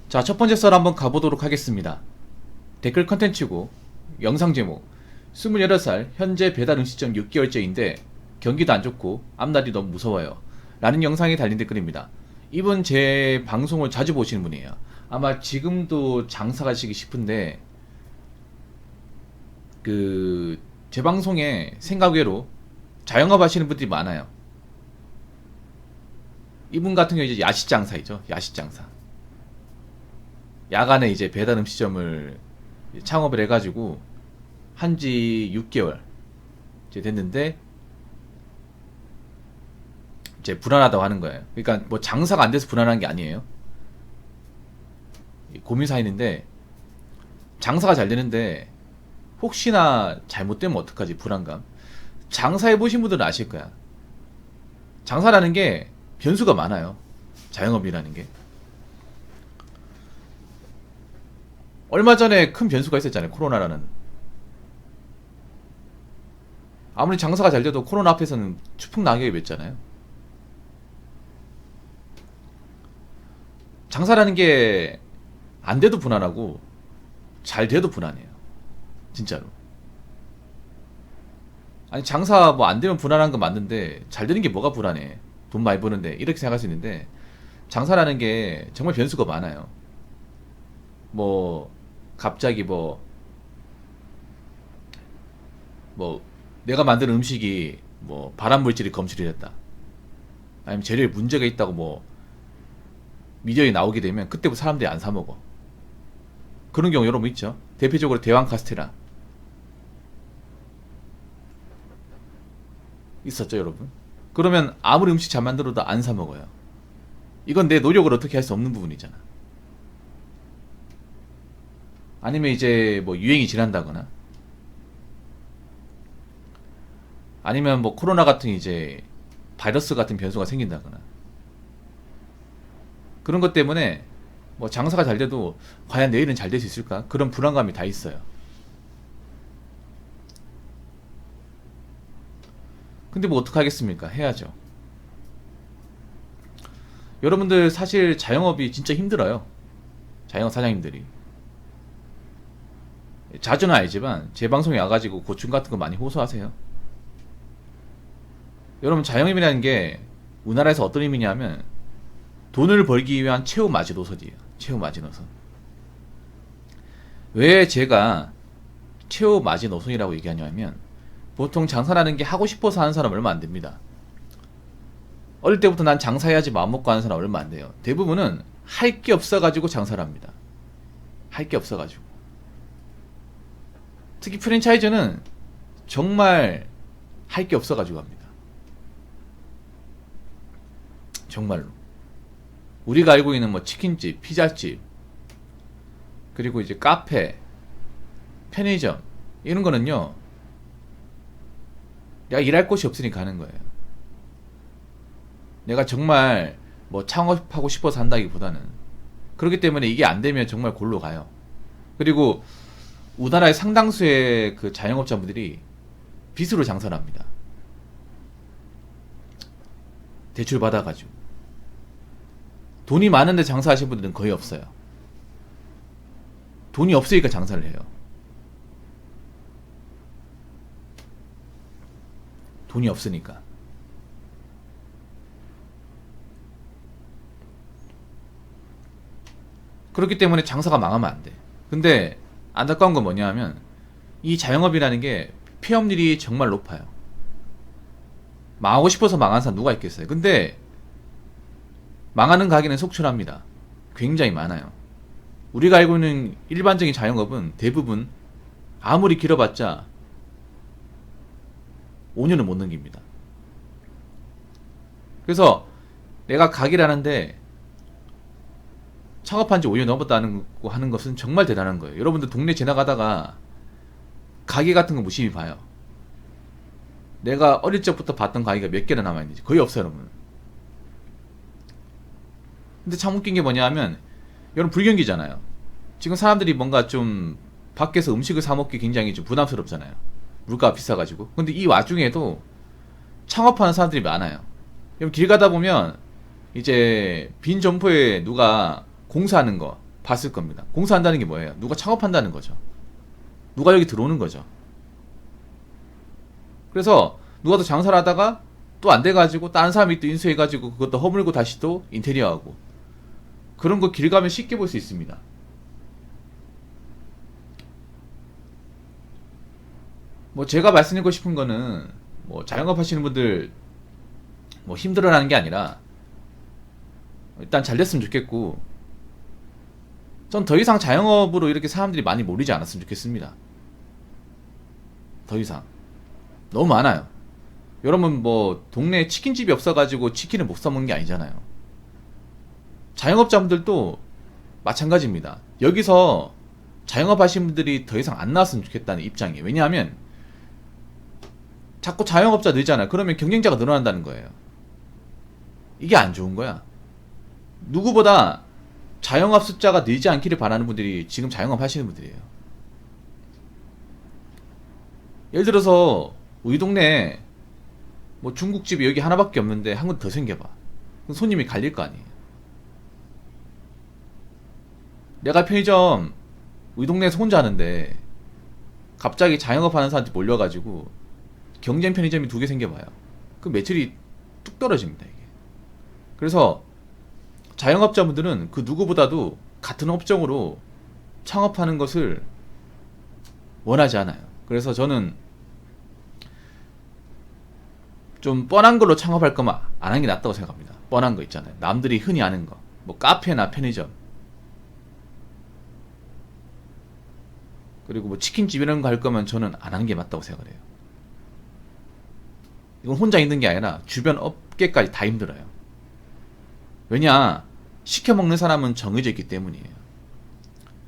자, 첫 번째 썰 한번 가보도록 하겠습니다. 댓글 컨텐츠고, 영상 제목, 28살, 현재 배달 음식점 6개월째인데, 경기도 안 좋고, 앞날이 너무 무서워요. 라는 영상이 달린 댓글입니다. 이분 제 방송을 자주 보시는 분이에요. 아마 지금도 장사가시기 싶은데, 제 방송에 생각외로 자영업 하시는 분들이 많아요. 이분 같은 경우 이제 야식장사이죠. 야식장사. 야간에 이제 배달 음식점을 창업을 해가지고 한지 6개월 이제 됐는데 이제 불안하다고 하는 거예요. 그러니까 뭐 장사가 안 돼서 불안한 게 아니에요. 고민 사인인데 장사가 잘 되는데 혹시나 잘못되면 어떡하지 불안감. 장사해 보신 분들은 아실 거야. 장사라는 게 변수가 많아요. 자영업이라는 게. 얼마 전에 큰 변수가 있었잖아요. 코로나라는. 아무리 장사가 잘 돼도 코로나 앞에서는 추풍낙엽이 맺잖아요. 장사라는 게 안 돼도 불안하고 잘 돼도 불안해요. 진짜로. 아니 장사 뭐 안 되면 불안한 건 맞는데 잘 되는 게 뭐가 불안해. 돈 많이 버는데 이렇게 생각할 수 있는데 장사라는 게 정말 변수가 많아요. 뭐 갑자기 뭐 내가 만든 음식이 뭐 발암물질이 검출이 됐다. 아니면 재료에 문제가 있다고 뭐 미디어에 나오게 되면 그때부터 사람들이 안 사 먹어. 그런 경우 여러분 있죠. 대표적으로 대왕 카스테라 있었죠, 여러분. 그러면 아무리 음식 잘 만들어도 안 사 먹어요. 이건 내 노력을 어떻게 할 수 없는 부분이잖아. 아니면 이제 뭐 유행이 지난다거나 아니면 뭐 코로나 같은 이제 바이러스 같은 변수가 생긴다거나 그런 것 때문에 뭐 장사가 잘 돼도 과연 내일은 잘 될 수 있을까? 그런 불안감이 다 있어요. 근데 뭐 어떡하겠습니까? 해야죠. 여러분들 사실 자영업이 진짜 힘들어요. 자영업 사장님들이. 자주는 아니지만 제 방송에 와가지고 고충 같은 거 많이 호소하세요. 여러분 자영업이라는 게 우리나라에서 어떤 의미냐면 돈을 벌기 위한 최후 마지노선이에요. 최후 마지노선. 왜 제가 최후 마지노선이라고 얘기하냐면 보통 장사라는 게 하고 싶어서 하는 사람 얼마 안 됩니다. 어릴 때부터 난 장사해야지 마음먹고 하는 사람 얼마 안 돼요. 대부분은 할 게 없어가지고 장사를 합니다. 할 게 없어가지고. 특히 프랜차이즈는 정말 할 게 없어가지고 합니다. 정말로. 우리가 알고 있는 뭐 치킨집, 피자집, 그리고 이제 카페, 편의점 이런 거는요. 내가 일할 곳이 없으니까 하는 거예요. 내가 정말 뭐 창업하고 싶어서 한다기보다는 그렇기 때문에 이게 안 되면 정말 골로 가요. 그리고 우리나라의 상당수의 그 자영업자분들이 빚으로 장사를 합니다. 대출 받아가지고. 돈이 많은데 장사하시는 분들은 거의 없어요. 돈이 없으니까 장사를 해요. 돈이 없으니까. 그렇기 때문에 장사가 망하면 안 돼. 근데 안타까운 건 뭐냐 하면 이 자영업이라는 게 폐업률이 정말 높아요. 망하고 싶어서 망한 사람 누가 있겠어요. 근데 망하는 가게는 속출합니다. 굉장히 많아요. 우리가 알고 있는 일반적인 자영업은 대부분 아무리 길어봤자 5년을 못 넘깁니다. 그래서 내가 가게를 하는데 창업한 지 5년 넘었다는 거 하는 것은 정말 대단한 거예요. 여러분들 동네 지나가다가 가게 같은 거 무심히 봐요. 내가 어릴 적부터 봤던 가게가 몇 개나 남아있는지 거의 없어요, 여러분. 근데 참 웃긴 게 뭐냐 하면 여러분 불경기잖아요. 지금 사람들이 뭔가 좀 밖에서 음식을 사 먹기 굉장히 좀 부담스럽잖아요. 물가가 비싸가지고. 근데 이 와중에도 창업하는 사람들이 많아요. 여러분 길 가다 보면 이제 빈 점포에 누가 공사하는 거 봤을 겁니다. 공사한다는 게 뭐예요? 누가 창업한다는 거죠. 누가 여기 들어오는 거죠. 그래서 누가 또 장사를 하다가 또 안 돼가지고 다른 사람이 또 인수해가지고 그것도 허물고 다시 또 인테리어하고, 그런 거 길 가면 쉽게 볼 수 있습니다. 뭐 제가 말씀드리고 싶은 거는, 뭐 자영업 하시는 분들 뭐 힘들어라는 게 아니라 일단 잘 됐으면 좋겠고, 전 더 이상 자영업으로 이렇게 사람들이 많이 몰리지 않았으면 좋겠습니다. 더 이상 너무 많아요. 여러분 뭐 동네에 치킨집이 없어가지고 치킨을 못 사먹는 게 아니잖아요. 자영업자분들도 마찬가지입니다. 여기서 자영업 하시는 분들이 더 이상 안 나왔으면 좋겠다는 입장이에요. 왜냐하면 자꾸 자영업자 늘잖아요. 그러면 경쟁자가 늘어난다는 거예요. 이게 안 좋은 거야. 누구보다 자영업 숫자가 늘지 않기를 바라는 분들이 지금 자영업 하시는 분들이에요. 예를 들어서 우리 동네에 뭐 중국집이 여기 하나밖에 없는데 한 군 더 생겨봐. 그럼 손님이 갈릴 거 아니에요. 내가 편의점 우리 동네에서 혼자 하는데 갑자기 자영업 하는 사람들이 몰려가지고 경쟁 편의점이 2개 생겨봐요. 그럼 매출이 뚝 떨어집니다, 이게. 그래서 자영업자분들은 그 누구보다도 같은 업종으로 창업하는 것을 원하지 않아요. 그래서 저는 좀 뻔한 걸로 창업할 거면 안 하는 게 낫다고 생각합니다. 뻔한 거 있잖아요. 남들이 흔히 아는 거. 뭐 카페나 편의점. 그리고 뭐 치킨집 이런 거 할 거면 저는 안 하는 게 맞다고 생각을 해요. 이건 혼자 힘든 게 아니라 주변 업계까지 다 힘들어요. 왜냐? 시켜 먹는 사람은 정해져 있기 때문이에요.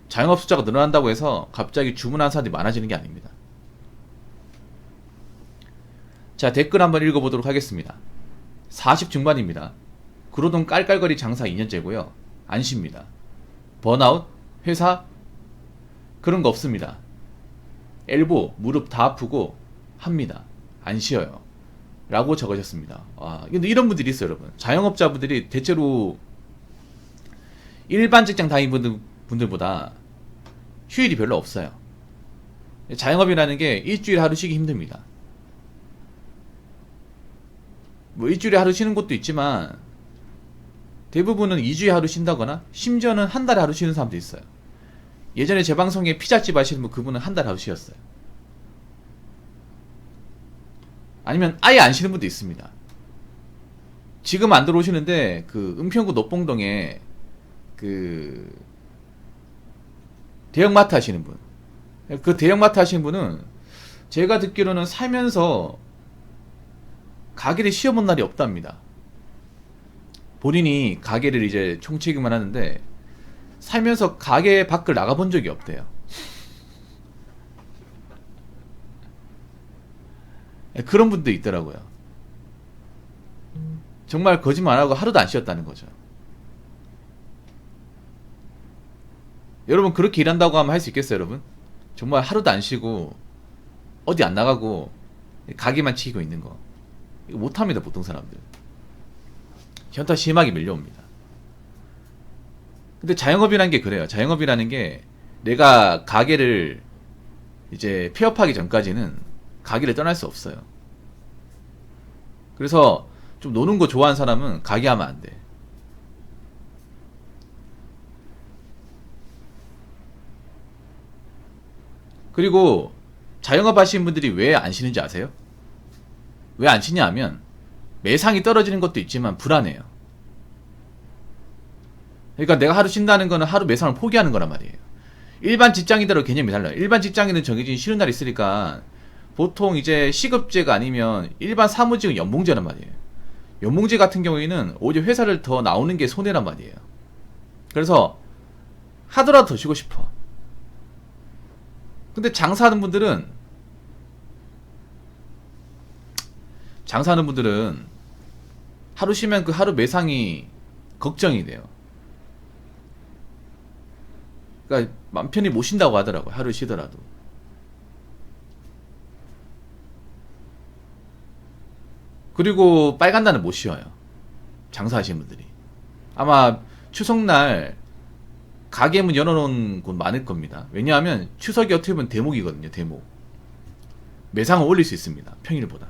자영업 숫자가 늘어난다고 해서 갑자기 주문하는 사람들이 많아지는 게 아닙니다. 자, 댓글 한번 읽어보도록 하겠습니다. 40 중반입니다. 그로동 깔깔거리 장사 2년째고요. 안 쉽니다. 번아웃? 회사? 그런 거 없습니다. 엘보, 무릎 다 아프고 합니다. 안 쉬어요. 라고 적으셨습니다. 근데 이런 분들이 있어요, 여러분. 자영업자분들이 대체로 일반 직장 다니는 분들보다 휴일이 별로 없어요. 자영업이라는 게 일주일에 하루 쉬기 힘듭니다. 뭐 일주일에 하루 쉬는 곳도 있지만 대부분은 2주에 하루 쉰다거나 심지어는 한 달에 하루 쉬는 사람도 있어요. 예전에 제 방송에 피자집 하시는 분, 그분은 한 달에 하루 쉬었어요. 아니면 아예 안 쉬는 분도 있습니다. 지금 안 들어오시는데 그 은평구 노봉동에 그 대형마트 하시는 분, 그 대형마트 하시는 분은 제가 듣기로는 살면서 가게를 쉬어본 날이 없답니다. 본인이 가게를 이제 총책임을 하는데 살면서 가게 밖을 나가본 적이 없대요. 그런 분도 있더라고요. 정말 거짓말 안 하고 하루도 안 쉬었다는 거죠. 여러분 그렇게 일한다고 하면 할 수 있겠어요, 여러분? 정말 하루도 안 쉬고 어디 안 나가고 가게만 치고 있는 거, 이거 못합니다, 보통 사람들. 현타 심하게 밀려옵니다. 근데 자영업이라는 게 그래요. 자영업이라는 게 내가 가게를 이제 폐업하기 전까지는 가게를 떠날 수 없어요. 그래서 좀 노는 거 좋아하는 사람은 가게 하면 안 돼. 그리고 자영업 하시는 분들이 왜 안 쉬는지 아세요? 왜 안 쉬냐 하면 매상이 떨어지는 것도 있지만 불안해요. 그러니까 내가 하루 쉰다는 거는 하루 매상을 포기하는 거란 말이에요. 일반 직장인들하고 개념이 달라요. 일반 직장인은 정해진 쉬는 날이 있으니까 보통 이제 시급제가 아니면 일반 사무직은 연봉제란 말이에요. 연봉제 같은 경우에는 오히려 회사를 더 나오는 게 손해란 말이에요. 그래서 하더라도 더 쉬고 싶어. 근데 장사하는 분들은 하루 쉬면 그 하루 매상이 걱정이 돼요. 그러니까 맘 편히 못 쉰다고 하더라고요, 하루 쉬더라도. 그리고 빨간 날은 못 쉬어요, 장사하시는 분들이. 아마 추석날 가게 문 열어놓은 곳 많을 겁니다. 왜냐하면 추석이 어떻게 보면 대목이거든요. 대목. 매상을 올릴 수 있습니다. 평일보다.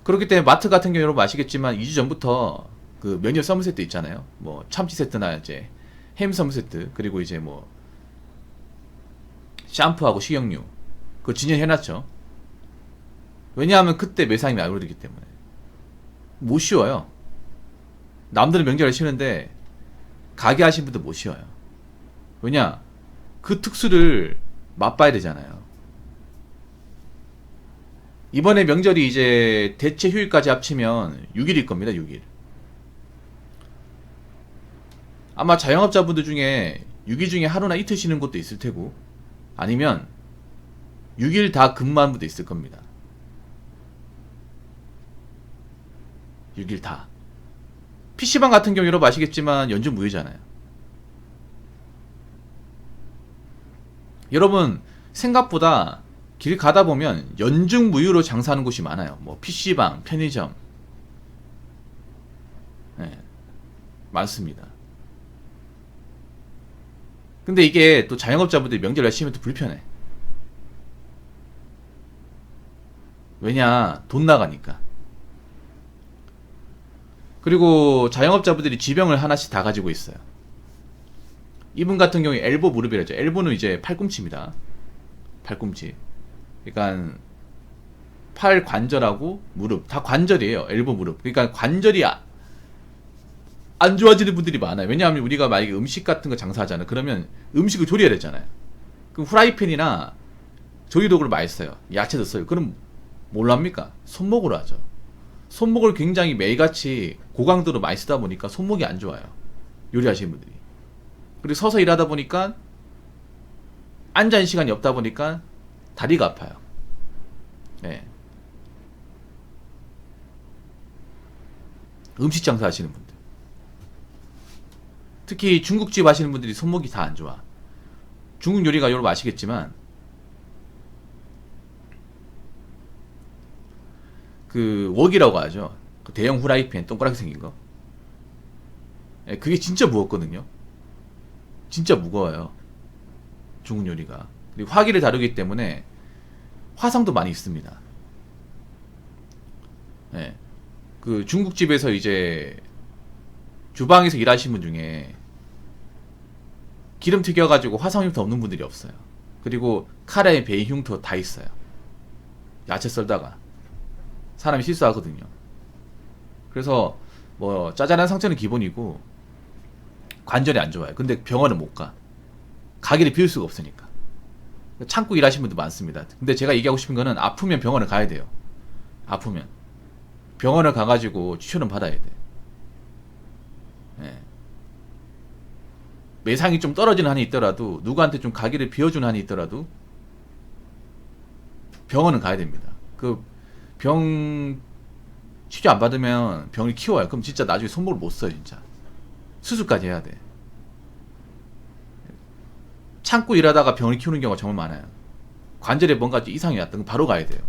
그렇기 때문에 마트 같은 경우 여러분 아시겠지만 2주 전부터 그 메뉴 서브 세트 있잖아요. 뭐 참치 세트나 이제 햄 서브 세트, 그리고 이제 뭐 샴푸하고 식용유 그거 진열해놨죠. 왜냐하면 그때 매상이 많이 오르기 때문에. 못 쉬어요. 남들은 명절에 쉬는데 가게 하신 분들 못 쉬어요. 왜냐? 그 특수를 맛봐야 되잖아요. 이번에 명절이 이제 대체 휴일까지 합치면 6일일 겁니다. 6일. 아마 자영업자분들 중에 6일 중에 하루나 이틀 쉬는 곳도 있을 테고, 아니면 6일 다 근무하는 분도 있을 겁니다. 6일 다. PC방 같은 경우 여러분 아시겠지만 연중 무휴잖아요. 여러분 생각보다 길 가다 보면 연중 무휴로 장사하는 곳이 많아요. 뭐 PC방, 편의점, 네, 많습니다. 근데 이게 또 자영업자분들이 명절 열심히 하면 또 불편해. 왜냐? 돈 나가니까. 그리고 자영업자분들이 지병을 하나씩 다 가지고 있어요. 이분 같은 경우에 엘보 무릎이라죠. 엘보는 이제 팔꿈치입니다. 팔꿈치. 그러니까 팔 관절하고 무릎 다 관절이에요. 엘보 무릎. 그러니까 관절이 안 좋아지는 분들이 많아요. 왜냐하면 우리가 만약에 음식 같은 거 장사하잖아요. 그러면 음식을 조리해야 되잖아요. 그럼 후라이팬이나 조리도구를 많이 써요. 야채도 써요. 그럼 뭘로 합니까? 손목으로 하죠. 손목을 굉장히 매일같이 고강도로 많이 쓰다 보니까 손목이 안 좋아요. 요리하시는 분들이. 그리고 서서 일하다 보니까 앉아 있는 시간이 없다 보니까 다리가 아파요. 네. 음식 장사 하시는 분들. 특히 중국집 하시는 분들이 손목이 다 안 좋아. 중국 요리가 여러분 아시겠지만 그 웍이라고 하죠. 그 대형 후라이팬 동그랗게 생긴 거. 예, 그게 진짜 무겁거든요. 진짜 무거워요. 중국 요리가. 그리고 화기를 다루기 때문에 화상도 많이 있습니다. 예. 그 중국집에서 이제 주방에서 일하시는 분 중에 기름 튀겨가지고 화상 흉터 없는 분들이 없어요. 그리고 카레에 베이 흉터 다 있어요. 야채 썰다가 사람이 실수하거든요. 그래서 뭐 짜잘한 상처는 기본이고 관절이 안 좋아요. 근데 병원을 못 가. 가게를 비울 수가 없으니까. 참고 일하시는 분도 많습니다. 근데 제가 얘기하고 싶은 거는 아프면 병원을 가야 돼요. 아프면 병원을 가가지고 치료는 받아야 돼. 네. 매상이 좀 떨어지는 한이 있더라도, 누구한테 좀 가게를 비워주는 한이 있더라도 병원은 가야 됩니다. 그 병 치료 안 받으면 병을 키워요. 그럼 진짜 나중에 손목을 못 써요. 진짜 수술까지 해야 돼. 참고 일하다가 병을 키우는 경우가 정말 많아요. 관절에 뭔가 이상이 왔던 거 바로 가야 돼요.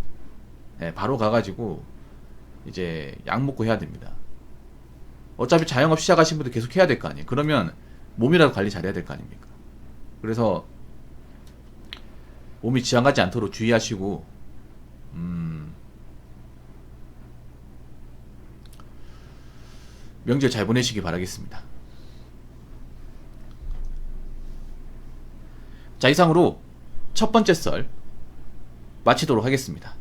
네, 바로 가가지고 이제 약 먹고 해야 됩니다. 어차피 자영업 시작하신 분들 계속 해야 될 거 아니에요. 그러면 몸이라도 관리 잘해야 될 거 아닙니까? 그래서 몸이 지장가지 않도록 주의하시고, 명절 잘 보내시기 바라겠습니다. 자, 이상으로 첫 번째 썰 마치도록 하겠습니다.